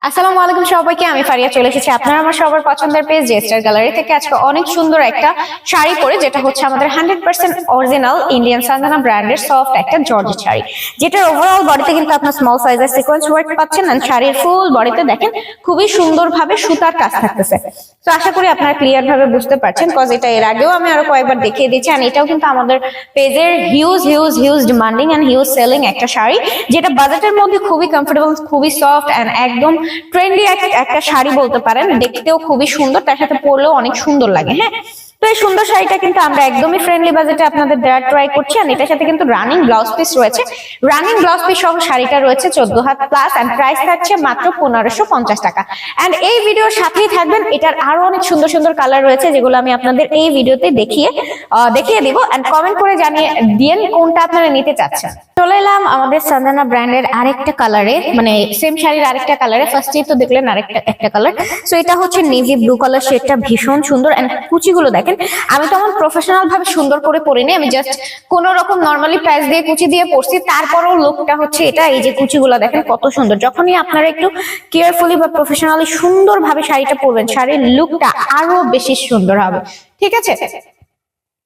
আসসালামু আলাইকুম সবাইকে, আমি ফারিয়া চলে এসেছি আপনারা আমার সবার পছন্দের পেজ জেস্টার গ্যালারি থেকে। আজকে অনেক সুন্দর একটা শাড়ি পরে, যেটা হচ্ছে আমাদের 100% অরিজিনাল ইন্ডিয়ান সানজানা ব্র্যান্ডের সফট একটা জর্জেট শাড়ি, যেটার ওভারঅল বডিতে কিন্তু আপনার স্মল সাইজের সিকোয়েন্স ওয়ার্ক পাচ্ছেন। আর শাড়ির ফুল বডিতে দেখেন খুবই সুন্দরভাবে সুতার কাজ থাকতেছে। তো আশা করি আপনারা ক্লিয়ার ভাবে বুঝতে পারছেন, কজ এটা এর আগেও আমি আরো কয়েকবার দেখিয়ে দিচ্ছি। আর এটাও কিন্তু আমাদের পেজের huge demanding and huge selling একটা শাড়ি, যেটা বাজেটের মধ্যে খুবই কমফোর্টেবল, খুবই সফট এন্ড একদম ট্রেন্ডি একটা শাড়ি বলতে পারেন। দেখতেও খুবই সুন্দর, তার সাথে পরলেও অনেক সুন্দর লাগে। হ্যাঁ, তো এই সুন্দর শাড়িটা কিন্তু আমরা একদমই ফ্রেন্ডলি বাজেটে আপনাদের দেওয়ার ট্রাই করছি। আর এটার সাথে কিন্তু রানিং ব্লাউজ পিস রয়েছে। রানিং ব্লাউজ পিস সহ শাড়িটা রয়েছে 14 হাত প্লাস এন্ড প্রাইস থাকছে মাত্র 1550 টাকা। এন্ড এই ভিডিওর সাথেই থাকবেন এটার আরো অনেক সুন্দর সুন্দর কালার রয়েছে, যেগুলো আমি আপনাদের এই ভিডিওতে দেখিয়ে দিব। এন্ড কমেন্ট করে জানিয়ে দিয়েন কোনটা আপনারা নিতে চাচ্ছেন। চলে এলাম আমাদের সানজানা ব্র্যান্ডের আরেকটা কালারে, মানে সেম শাড়ির আরেকটা কালারে। ফার্স্টেই তো দেখলেন একটা কালার, সো এটা হচ্ছে নেভি ব্লু কালার। শেডটা ভীষণ সুন্দর এন্ড কুচিগুলো দেখেন। আমি তেমন প্রফেশনাল ভাবে সুন্দর করে পরিনি, আমি জাস্ট কোন রকম নরমালি প্রাইস দিয়ে কুচি দিয়ে পরছি। তারপরেও লুকটা হচ্ছে এটা। এই যে কুচিগুলো দেখেন কত সুন্দর। যখনই আপনারা একটু কেয়ারফুলি বা প্রফেশনালি সুন্দর ভাবে শাড়িটা পরবেন, শাড়ির লুকটা আরো বেশি সুন্দর হবে। ঠিক আছে,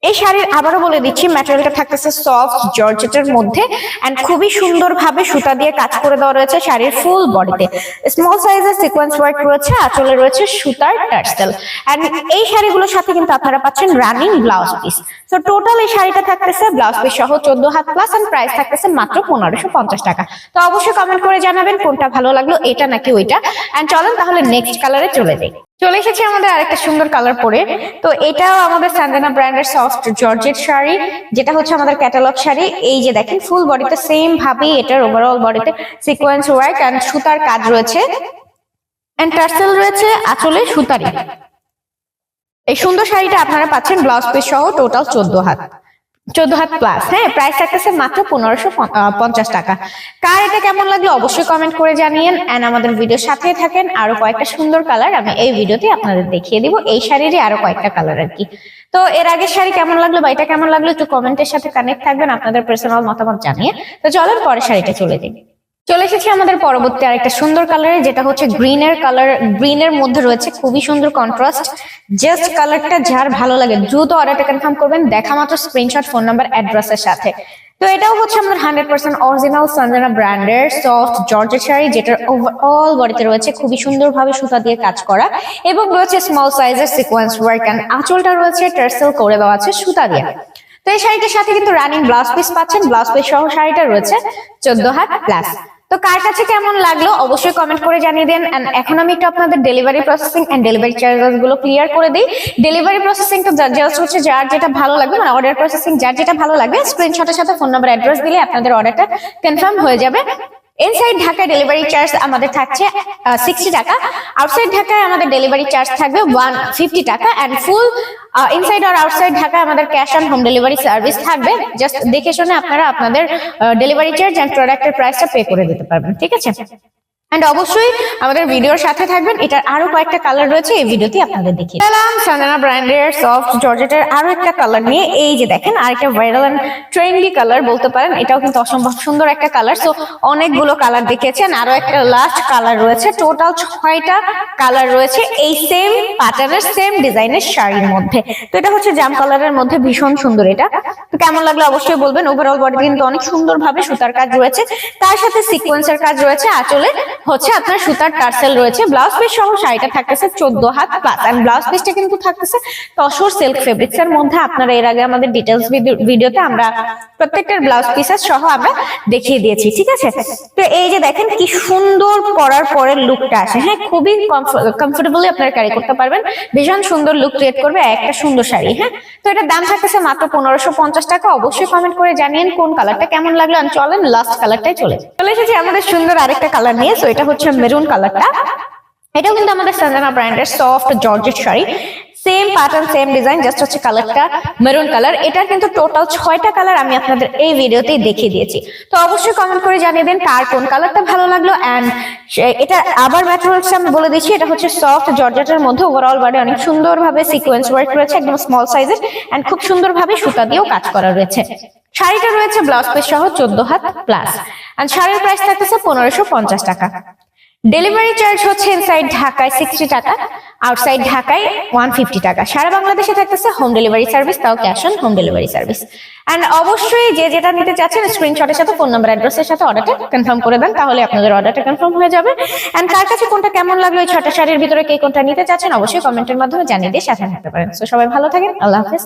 এই শাড়ির আবারও বলে দিচ্ছি, ম্যাটেরিয়ালটা থাকতেছে সফট জর্জেটের মধ্যে এন্ড খুবই সুন্দর ভাবে সুতা দিয়ে কাজ করে দেওয়া রয়েছে শাড়ির ফুল বডিতে। স্মল সাইজের সিকোয়েন্স ওয়ার্ক রয়েছে, আঁচলে রয়েছে সুতার টার্সেল। এন্ড এই শাড়িগুলোর সাথে কিন্তু আপনারা পাচ্ছেন running blouse piece. So total এই শাড়িটা থাকতেছে ব্লাউজ পিস সহ 14 হাত প্লাস এন্ড প্রাইস থাকতেছে মাত্র 1550 টাকা। তো অবশ্যই কমেন্ট করে জানাবেন কোনটা ভালো লাগলো, এটা নাকি ওইটা। এন্ড চলেন তাহলে নেক্সট কালারে চলে যাই। চলে এসেছি আমাদের আরেকটা সুন্দর কালার পরে। তো এটাও আমাদের সানজানা ব্র্যান্ডের সফট জর্জেট শাড়ি, যেটা হচ্ছে আমাদের ক্যাটালগ শাড়ি। এই যে দেখেন ফুল বডিতে সেম ভাবে এটার ওভারঅল বডিতে সিকোয়েন্স ওয়ার্ক এন্ড সুতার কাজ রয়েছে এন্ড টার্সেল রয়েছে আঁচলে সুতারি। এই সুন্দর শাড়িটা আপনারা পাচ্ছেন ব্লাউজ পিস সহ টোটাল 14 হাত প্লাস। হ্যাঁ, প্রাইস থাকতেছে মাত্র 1550 টাকা। কার এটা কেমন লাগলো অবশ্যই কমেন্ট করে জানিয়েন এন্ড আমাদের ভিডিওর সাথে থাকেন। আরো কয়েকটা সুন্দর কালার আমি এই ভিডিওতে আপনাদের দেখিয়ে দিব, এই শাড়িরই আরো কয়েকটা কালার আর কি। তো এর আগের শাড়ি কেমন লাগলো বা এটা কেমন লাগলো একটু কমেন্টের সাথে কানেক্ট থাকবেন আপনাদের পার্সোনাল মতামত জানিয়ে। তো চলেন পরের শাড়িটা চলে এসেছি আমাদের পরবর্তী আরেকটা সুন্দর কালারে, যেটা হচ্ছে গ্রিনের কালার। গ্রিনের মধ্যে রয়েছে খুবই সুন্দর কন্ট্রাস্ট। জাস্ট কালারটা যার ভালো লাগে দ্রুত অর্ডারটা কনফার্ম করবেন, দেখা মাত্র স্ক্রিনশট, ফোন নাম্বার, অ্যাড্রেসের সাথে। তো এটাও হচ্ছে আমাদের 100% অরিজিনাল সানজানা ব্র্যান্ডের সফট জর্জেট শাড়ি, যেটার ওভারঅল বডিতে রয়েছে খুবই সুন্দরভাবে সুতা দিয়ে কাজ করা এবং রয়েছে স্মল সাইজের সিকোয়েন্স ওয়ার্ক এন্ড আঁচলটা রয়েছে টার্সেল করে দেওয়া আছে সুতা দিয়ে। তো এই শাড়িটার সাথে কিন্তু রানিং ব্লাউজ পিস পাচ্ছেন। ব্লাউজ পিস সহ শাড়িটা রয়েছে 14 হাত প্লাস। তো কার কাছে কেমন লাগলো অবশ্যই কমেন্ট করে জানিয়ে দেন। এন্ড এখন আমি একটু আপনাদের delivery processing and delivery charges গুলো ক্লিয়ার করে দিই। ডেলিভারি প্রসেসিংটা জাস্ট হচ্ছে যার যেটা ভালো লাগবে, মানে অর্ডার প্রসেসিং যার যেটা ভালো লাগবে স্ক্রিনশটের সাথে ফোন নাম্বার, অ্যাড্রেস দিলে আপনাদের অর্ডারটা কনফার্ম হয়ে যাবে। ইনসাইড ঢাকায় ডেলিভারি চার্জ আমাদের থাকছে 60 টাকা। আউটসাইড ঢাকায় আমাদের ডেলিভারি চার্জ থাকবে 150 টাকা। এন্ড ফুল ইনসাইড আর আউটসাইড ঢাকায় আমাদের cash on home delivery service থাকবে। জাস্ট দেখে শুনে আপনারা আপনাদের ডেলিভারি চার্জ এন্ড প্রোডাক্টের প্রাইসটা পে করে দিতে পারবেন। ঠিক আছে, এন্ড অবশ্যই আমাদের ভিডিওর সাথে থাকবেন। এটার আরো কয়েকটা কালার রয়েছে, এই ভিডিওতে আপনাদের দেখিয়ে দিলাম সানজানা ব্র্যান্ডের সফট জর্জেটের আরো একটা কালার নিয়ে। এই যে দেখেন আরেকটা ভাইরাল এন্ড ট্রেন্ডি কালার বলতে পারেন, এটাও কিন্তু অসম্ভব সুন্দর একটা কালার। সো অনেকগুলো কালার দেখিয়েছেন, আরো একটা লাস্ট কালার রয়েছে। টোটাল 6টা কালার রয়েছে এই সেম প্যাটার্নের সেম ডিজাইনের শাড়ির মধ্যে। তো এটা হচ্ছে জাম কালারের মধ্যে, ভীষণ সুন্দর এটা। তো কেমন লাগলো অবশ্যই বলবেন। ওভারঅল বডি কিন্তু অনেক সুন্দর ভাবে সুতার কাজ রয়েছে, তার সাথে সিকোয়েন্সের কাজ রয়েছে, আঁচলে হচ্ছে আপনার সুতার টার্সেল রয়েছে। ব্লাউজ পিস সহ শাড়িটা থাকতেছে 14 হাত প্লাস এন্ড ব্লাউজ পিসটা কিন্তু থাকতেছে তসর সিল্ক ফেব্রিক্স এর মধ্যে। আপনারা এর আগে আমাদের ডিটেইলস ভিডিওতে আমরা প্রত্যেকটার ব্লাউজ পিসেস সহ আমরা দেখিয়ে দিয়েছি। ঠিক আছে, তো এই যে দেখেন কি সুন্দর পরার পরের লুকটা আসে। হ্যাঁ, খুবই কমফোর্টেবলি আপনারা ক্যারি করতে পারবেন, ভীষণ সুন্দর লুক ক্রিয়েট করবে একটা সুন্দর শাড়ি। হ্যাঁ, তো এটার দাম থাকতেছে মাত্র 1550 টাকা। অবশ্যই কমেন্ট করে জানিয়েন কোন কালারটা কেমন লাগলো। আর চলেন লাস্ট কালারটাই চলে এসেছি আমাদের সুন্দর আরেকটা কালার নিয়ে। তো এটা হচ্ছে মেরুন কালারটা। এটাও কিন্তু আমাদের সানজানা ব্র্যান্ডের soft georgette sari, same pattern same design, just হচ্ছে কালারটা মেরুন কালার। এটার কিন্তু টোটাল 6টা কালার আমি আপনাদের এই ভিডিওতেই দেখিয়ে দিয়েছি। তো অবশ্যই কমেন্ট করে জানিয়ে দেন কার কোন কালারটা ভালো লাগলো। এন্ড এটা আবার ম্যাটেরিয়ালস আমি বলে দিচ্ছি, এটা হচ্ছে সফট জর্জেটের মধ্যে। ওভারঅল বডি অনেক সুন্দর ভাবে সিকোয়েন্স ওয়ার্ক রয়েছে, একদম স্মল সাইজের এন্ড খুব সুন্দর ভাবে সুতা দিয়েও কাজ করা রয়েছে। শাড়িটা রয়েছে ব্লাউজ পিস সহ 14 হাত প্লাস এন্ড শাড়ির প্রাইস থাকতেছে 1550 টাকা। ডেলিভারি চার্জ হচ্ছে ইনসাইড ঢাকায় 60 টাকা, আউটসাইড ঢাকায় 150 টাকা। সারা বাংলাদেশে থাকতেছে হোম ডেলিভারি সার্ভিস, তাও cash on home delivery service. And অবশ্যই যে যেটা নিতে চাচ্ছেন স্ক্রিনশটের সাথে ফোন নাম্বার অ্যাড্রেসের সাথে অর্ডারটা কনফার্ম করে দেন, তাহলে আপনাদের অর্ডারটা কনফার্ম হয়ে যাবে। এন্ড কার কাছে কোনটা কেমন লাগলো এই 6টা শাড়ির ভিতরে কে কোনটা নিতে চাচ্ছেন অবশ্যই কমেন্টের মাধ্যমে জানিয়ে দিয়ে সাথে থাকতে পারেন। সো সবাই ভালো থাকেন, আল্লাহ হাফেজ।